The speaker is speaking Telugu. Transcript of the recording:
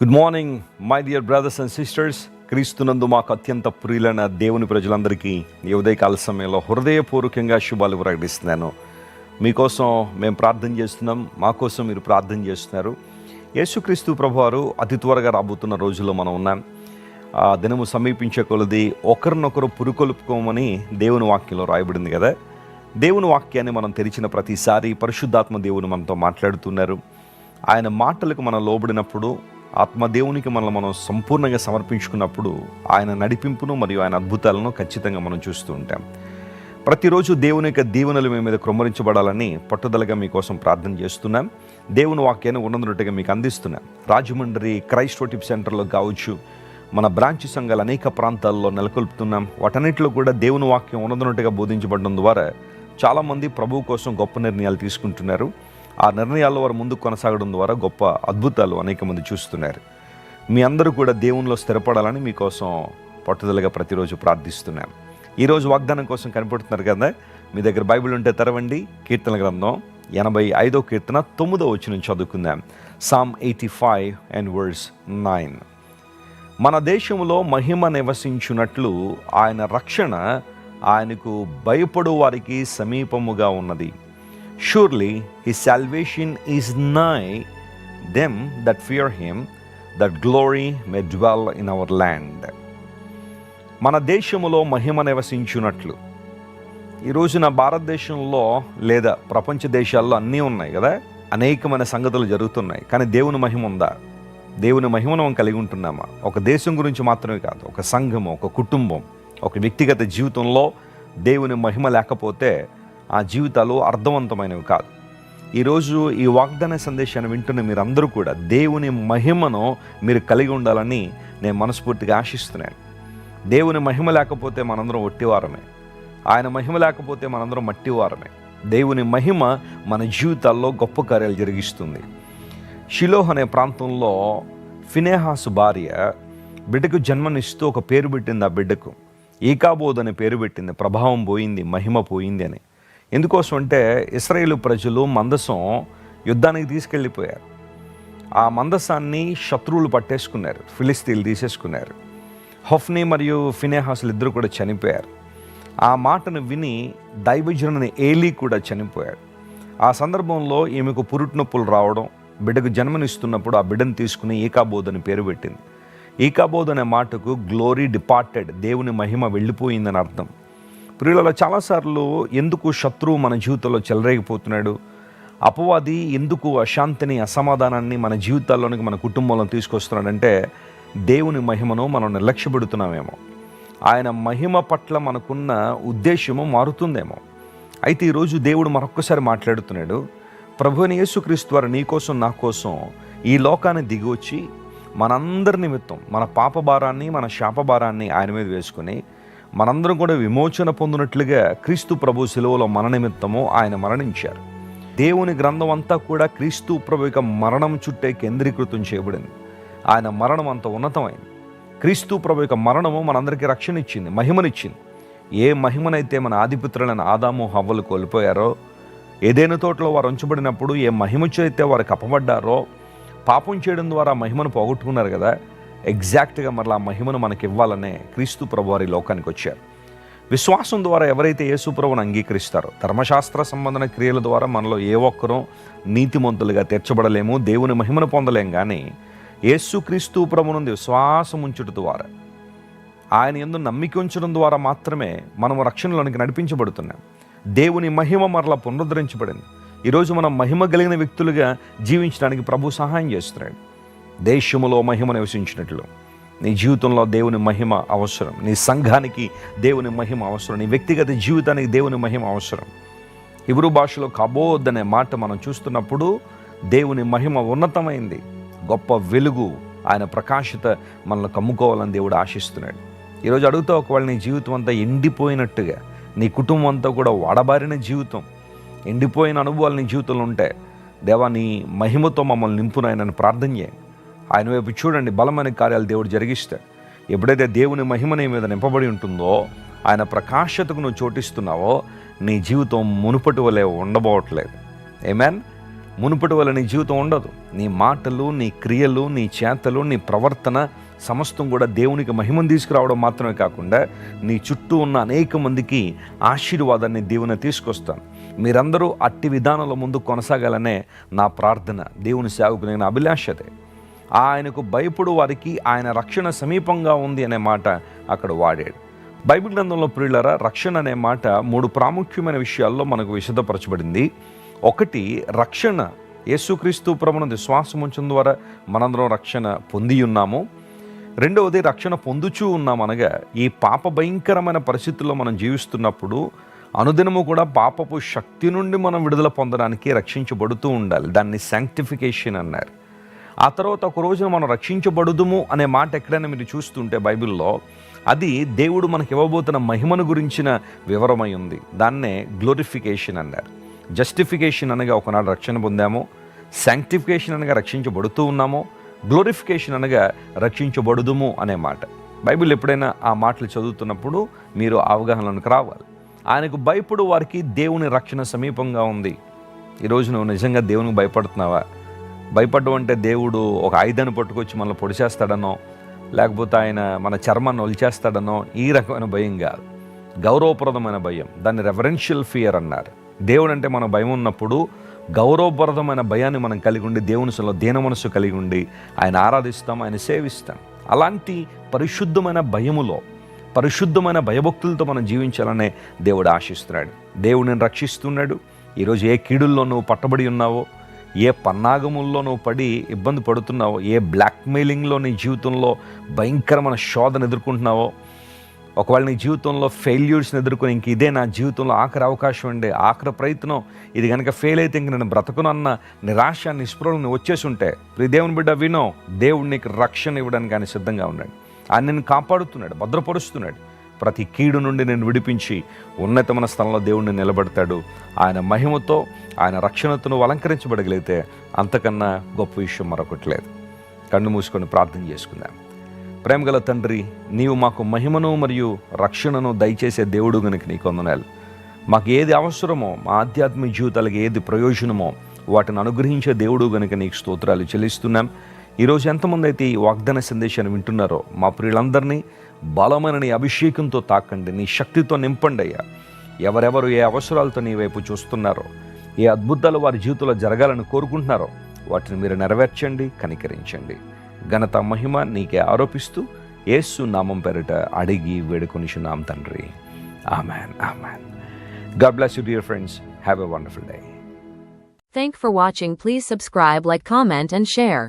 Good morning my dear brothers and sisters. క్రీస్తునందు మాకు అత్యంత ప్రియులైన దేవుని ప్రజలందరికీ ఈ ఉదయకాల సమయంలో హృదయపూర్వకంగా శుభాలు ప్రకటిస్తున్నాను. మీకోసం మేము ప్రార్థన చేస్తున్నాం, మా కోసం మీరు ప్రార్థన చేస్తున్నారు. యేసుక్రీస్తు ప్రభువారు అతి త్వరగా రాబోతున్న రోజుల్లో మనం ఉన్నాం. దినము సమీపించే కొలది ఒకరినొకరు పురుకొల్పుకోమని దేవుని వాక్యంలో రాయబడింది కదా. దేవుని వాక్యాన్ని మనం తెరిచిన ప్రతిసారి పరిశుద్ధాత్మ దేవుని మనతో మాట్లాడుతున్నారు. ఆయన మాటలకు మనం లోబడినప్పుడు, ఆత్మదేవునికి మనం సంపూర్ణంగా సమర్పించుకున్నప్పుడు ఆయన నడిపింపును మరియు ఆయన అద్భుతాలను ఖచ్చితంగా మనం చూస్తూ ఉంటాం. ప్రతిరోజు దేవుని యొక్క దీవెనలు మీ మీద కృమ్మరించబడాలని పట్టుదలగా మీకోసం ప్రార్థన చేస్తున్నాం. దేవుని వాక్యాన్ని ఉన్నదన్నట్టుగా మీకు అందిస్తున్నాం. రాజమండ్రి క్రైస్ట్ వర్షిప్ సెంటర్లో కావచ్చు, మన బ్రాంచ్ సంఘాలు అనేక ప్రాంతాల్లో నెలకొల్పుతున్నాం. వాటన్నిటిలో కూడా దేవుని వాక్యం ఉన్నదన్నట్టుగా బోధించబడడం ద్వారా చాలామంది ప్రభువు కోసం గొప్ప నిర్ణయాలు తీసుకుంటున్నారు. ఆ నిర్ణయాల్లో వారు ముందుకు కొనసాగడం ద్వారా గొప్ప అద్భుతాలు అనేక మంది చూస్తున్నారు. మీ అందరూ కూడా దేవునిలో స్థిరపడాలని మీకోసం పట్టుదలగా ప్రతిరోజు ప్రార్థిస్తున్నాను. ఈరోజు వాగ్దానం కోసం కనిపెడుతున్నారు కదా. మీ దగ్గర బైబిల్ ఉంటే తెరవండి. కీర్తన గ్రంథం 85వ కీర్తన 9వ వచనం చదువుకుందాం. Psalm 85 and verse 9. మన దేశంలో మహిమ నివసించున్నట్లు ఆయన రక్షణ ఆయనకు భయపడు వారికి సమీపముగా ఉన్నది. Surely his salvation is nigh them that fear him, that glory may dwell in our land. మన దేశములో మహిమ నివసించున్నట్లు. ఈ రోజున భారతదేశంలో లేదా ప్రపంచ దేశాల్లో అన్నీ ఉన్నాయి కదా, అనేకమైన సంగతులు జరుగుతున్నాయి. కానీ దేవుని మహిమ ఉందా? దేవుని మహిమను మనం కలిగి ఉంటున్నామా? ఒక దేశం గురించి మాత్రమే కాదు, ఒక సంఘము, ఒక కుటుంబం, ఒక వ్యక్తిగత జీవితంలో దేవుని మహిమ లేకపోతే ఆ జీవితాలు అర్థవంతమైనవి కాదు. ఈరోజు ఈ వాగ్దాన సందేశాన్ని వింటున్న మీరందరూ కూడా దేవుని మహిమను మీరు కలిగి ఉండాలని నేను మనస్ఫూర్తిగా ఆశిస్తున్నాను. దేవుని మహిమ లేకపోతే మనందరం ఒట్టివారమే. ఆయన మహిమ లేకపోతే మనందరం మట్టివారమే. దేవుని మహిమ మన జీవితాల్లో గొప్ప కార్యాలు జరిగిస్తుంది. షిలోహ్ అనే ప్రాంతంలో ఫినెహాసు భార్య బిడ్డకు జన్మనిస్తూ ఒక పేరు పెట్టింది. ఆ బిడ్డకు ఈకాబోద్ అనే పేరు పెట్టింది. ప్రభావం పోయింది, మహిమ పోయింది అని. ఎందుకోసం అంటే ఇశ్రాయేలు ప్రజలు మందసం యుద్ధానికి తీసుకెళ్ళిపోయారు. ఆ మందసాన్ని శత్రువులు పట్టేసుకున్నారు, ఫిలిస్తీన్లు తీసేసుకున్నారు. హొఫ్నీ మరియు ఫినెహాసులు ఇద్దరు కూడా చనిపోయారు. ఆ మాటను విని దైవజనుని ఏలీ కూడా చనిపోయాడు. ఆ సందర్భంలో ఈమెకు పురుటి నొప్పులు రావడం, బిడ్డకు జన్మనిస్తున్నప్పుడు ఆ బిడ్డను తీసుకుని ఈకాబోద్ అని పేరు పెట్టింది. ఈకాబోద్ అనే మాటకు గ్లోరీ డిపార్టెడ్, దేవుని మహిమ వెళ్ళిపోయిందని అర్థం. ప్రియులలో చాలాసార్లు ఎందుకు శత్రువు మన జీవితంలో చెలరేగిపోతున్నాడు, అపవాది ఎందుకు అశాంతిని, అసమాధానాన్ని మన జీవితాల్లోనికి, మన కుటుంబంలో తీసుకొస్తున్నాడంటే దేవుని మహిమను మనం నిర్లక్ష్యపెడుతున్నామేమో. ఆయన మహిమ పట్ల మనకున్న ఉద్దేశము మారుతుందేమో. అయితే ఈరోజు దేవుడు మరొక్కసారి మాట్లాడుతున్నాడు. ప్రభువైన యేసుక్రీస్తు వారు నీ కోసం, నా కోసం ఈ లోకాన్ని దిగి వచ్చి మనందరి నిమిత్తం మన పాప భారాన్ని, మన శాప భారాన్ని ఆయన మీద వేసుకుని మనందరం కూడా విమోచన పొందినట్లుగా క్రీస్తు ప్రభు శిలువలో మన నిమిత్తము ఆయన మరణించారు. దేవుని గ్రంథం అంతా కూడా క్రీస్తు ప్రభు యొక్క మరణం చుట్టే కేంద్రీకృతం చేయబడింది. ఆయన మరణం అంత ఉన్నతమైంది. క్రీస్తు ప్రభు యొక్క మరణము మనందరికీ రక్షణ ఇచ్చింది, మహిమనిచ్చింది. ఏ మహిమనైతే మన ఆదిపుత్రులైన ఆదాము హవ్వలు కోల్పోయారో, ఏదైనా తోటలో వారు ఉంచబడినప్పుడు ఏ మహిమ చేస్తే వారికి అప్పబడ్డారో, పాపం చేయడం ద్వారా మహిమను పోగొట్టుకున్నారు కదా, ఎగ్జాక్ట్గా మరలా మహిమను మనకి ఇవ్వాలనే క్రీస్తు ప్రభు వారి లోకానికి వచ్చారు. విశ్వాసం ద్వారా ఎవరైతే యేసు ప్రభువును అంగీకరిస్తారో, ధర్మశాస్త్ర సంబంధన క్రియల ద్వారా మనలో ఏ ఒక్కరూ నీతిమంతులుగా తీర్చబడలేము, దేవుని మహిమను పొందలేం. కానీ యేసు క్రీస్తు ప్రభు నుండి విశ్వాసం ఉంచుట ద్వారా, ఆయన యందు నమ్మిక ఉంచడం ద్వారా మాత్రమే మనం రక్షణలోనికి నడిపించబడుతున్నాం. దేవుని మహిమ మరలా పునరుద్ధరించబడింది. ఈరోజు మనం మహిమ కలిగిన వ్యక్తులుగా జీవించడానికి ప్రభు సహాయం చేస్తున్నాడు. దేశములో మహిమ నివసించినట్లు నీ జీవితంలో దేవుని మహిమ అవసరం. నీ సంఘానికి దేవుని మహిమ అవసరం. నీ వ్యక్తిగత జీవితానికి దేవుని మహిమ అవసరం. హిబ్రూ భాషలో కబోద్ అనే మాట మనం చూస్తున్నప్పుడు దేవుని మహిమ ఉన్నతమైంది, గొప్ప వెలుగు, ఆయన ప్రకాశత మనల్ని కమ్ముకోవాలని దేవుడు ఆశిస్తున్నాడు. ఈరోజు అడుగుతా, ఒకవేళ నీ జీవితం అంతా ఎండిపోయినట్టుగా, నీ కుటుంబం అంతా కూడా వాడబారిన జీవితం, ఎండిపోయిన అనుభవాలు నీ జీవితంలో ఉంటే, దేవా నీ మహిమతో మమ్మల్ని నింపునాయనని ప్రార్థన చేయండి. ఆయన వైపు చూడండి, బలమైన కార్యాలు దేవుడు జరిగిస్తాడు. ఎప్పుడైతే దేవుని మహిమ నీ మీద నింపబడి ఉంటుందో, ఆయన ప్రకాశతకు నువ్వు చోటిస్తున్నావో, నీ జీవితం మునుపటి వలె ఉండబోవట్లేదు. ఆమేన్. మునుపటి వల్ల నీ జీవితం ఉండదు. నీ మాటలు, నీ క్రియలు, నీ చేతలు, నీ ప్రవర్తన సమస్తం కూడా దేవునికి మహిమను తీసుకురావడం మాత్రమే కాకుండా నీ చుట్టూ ఉన్న అనేక మందికి ఆశీర్వాదాన్ని దేవుని తీసుకొస్తాను. మీరందరూ అట్టి విధానంలో ముందు కొనసాగాలనే నా ప్రార్థన, దేవుని సేవకు నేను అభిలాషతే. ఆయనకు భయపడు వారికి ఆయన రక్షణ సమీపంగా ఉంది అనే మాట అక్కడ వాడాడు. బైబిల్ గ్రంథంలో ప్రియులారా, రక్షణ అనే మాట 3 ప్రాముఖ్యమైన విషయాల్లో మనకు విశదపరచబడింది. ఒకటి, రక్షణ యేసుక్రీస్తు ప్రభువునందు విశ్వాసం ఉంచడం ద్వారా మనందరం రక్షణ పొంది ఉన్నాము. రెండవది, రక్షణ పొందుచూ ఉన్నాం అనగా ఈ పాప భయంకరమైన పరిస్థితుల్లో మనం జీవిస్తున్నప్పుడు అనుదినము కూడా పాపపు శక్తి నుండి మనం విడుదల పొందడానికి రక్షించబడుతూ ఉండాలి. దాన్ని శాంక్టిఫికేషన్ అన్నారు. ఆ తర్వాత ఒక రోజున మనం రక్షించబడుదుము అనే మాట ఎక్కడైనా మీరు చూస్తుంటే బైబిల్లో అది దేవుడు మనకి ఇవ్వబోతున్న మహిమను గురించిన వివరమై ఉంది. దాన్నే గ్లోరిఫికేషన్ అన్నారు. జస్టిఫికేషన్ అనగా ఒకనాడు రక్షణ పొందాము, శాంక్టిఫికేషన్ అనగా రక్షించబడుతూ ఉన్నాము, గ్లోరిఫికేషన్ అనగా రక్షించబడుదుము అనే మాట. బైబిల్ ఎప్పుడైనా ఆ మాటలు చదువుతున్నప్పుడు మీరు అవగాహనలోకి రావాలి. ఆయనకు భయపడు వారికి దేవుని రక్షణ సమీపంగా ఉంది. ఈరోజు నువ్వు నిజంగా దేవునికి భయపడుతున్నావా? భయపడడం అంటే దేవుడు ఒక ఆయుధాన్ని పట్టుకొచ్చి మనల్ని పొడిచేస్తాడనో, లేకపోతే ఆయన మన చర్మాన్ని ఒలిచేస్తాడనో ఈ రకమైన భయం కాదు. గౌరవప్రదమైన భయం, దాన్ని రెవరెన్షియల్ ఫియర్ అన్నారు. దేవుడు అంటే మన భయం ఉన్నప్పుడు గౌరవప్రదమైన భయాన్ని మనం కలిగి ఉండి, దేవునిలో దీన మనసు కలిగి ఉండి ఆయన ఆరాధిస్తాం, ఆయన సేవిస్తాం. అలాంటి పరిశుద్ధమైన భయములో, పరిశుద్ధమైన భయభక్తులతో మనం జీవించాలనే దేవుడు ఆశిస్తున్నాడు. దేవుడు నేను రక్షిస్తున్నాడు. ఈరోజు ఏ కీడుల్లో నువ్వు పట్టబడి ఉన్నావో, ఏ పన్నాగముల్లో నువ్వు పడి ఇబ్బంది పడుతున్నావో, ఏ బ్లాక్మెయిలింగ్లో నీ జీవితంలో భయంకరమైన శోధన ఎదుర్కొంటున్నావో, ఒకవేళ నీ జీవితంలో ఫెయిల్యూర్స్ని ఎదుర్కొని ఇంక ఇదే నా జీవితంలో ఆఖరి అవకాశం ఉండే, ఆఖరి ప్రయత్నం, ఇది కనుక ఫెయిల్ అయితే ఇంక నేను బ్రతకను అన్న నిరాశ, నిస్పృహలు నువ్వు వచ్చేసి ఉంటే, ప్రియ దేవుని బిడ్డ వినో, దేవుడు నీకు రక్షణ ఇవ్వడానికి ఆయన సిద్ధంగా ఉన్నాడు. ఆయన నిన్ను కాపాడుతున్నాడు, భద్రపరుస్తున్నాడు. ప్రతి కీడు నుండి నేను విడిపించి ఉన్నతమైన స్థలంలో దేవుడిని నిలబెడతాడు. ఆయన మహిమతో, ఆయన రక్షణతో నువ్వు అలంకరించబడగలిగితే అంతకన్నా గొప్ప విషయం మరొకటి లేదు. కళ్ళు మూసుకొని ప్రార్థన చేసుకుందాం. ప్రేమగల తండ్రి, నీవు మాకు మహిమను మరియు రక్షణను దయచేసే దేవుడు గనుక నీకు వందనాలు. మాకు ఏది అవసరమో, మా ఆధ్యాత్మిక జీవితాలకు ఏది ప్రయోజనమో వాటిని అనుగ్రహించే దేవుడు గనుక నీకు స్తోత్రాలు చెల్లిస్తున్నాం. ఈరోజు ఎంతమంది అయితే ఈ వాగ్దాన సందేశాన్ని వింటున్నారో మా ప్రియులందరినీ బలమైన నీ అభిషేకంతో తాకండి, నీ శక్తితో నింపండి అయ్యా. ఎవరెవరు ఏ అవసరాలతో నీ వైపు చూస్తున్నారో, ఏ అద్భుతాలు వారి జీవితంలో జరగాలని కోరుకుంటున్నారో వాటిని మీరు నెరవేర్చండి, కనికరించండి. ఘనత మహిమ నీకే ఆరోపిస్తూ యేసు నామం పేరిట అడిగి వేడుకొనిచున్నాం తండ్రి. Amen, amen. God bless you dear friends. Have a wonderful day. Thank for watching. Please subscribe, like, comment and share.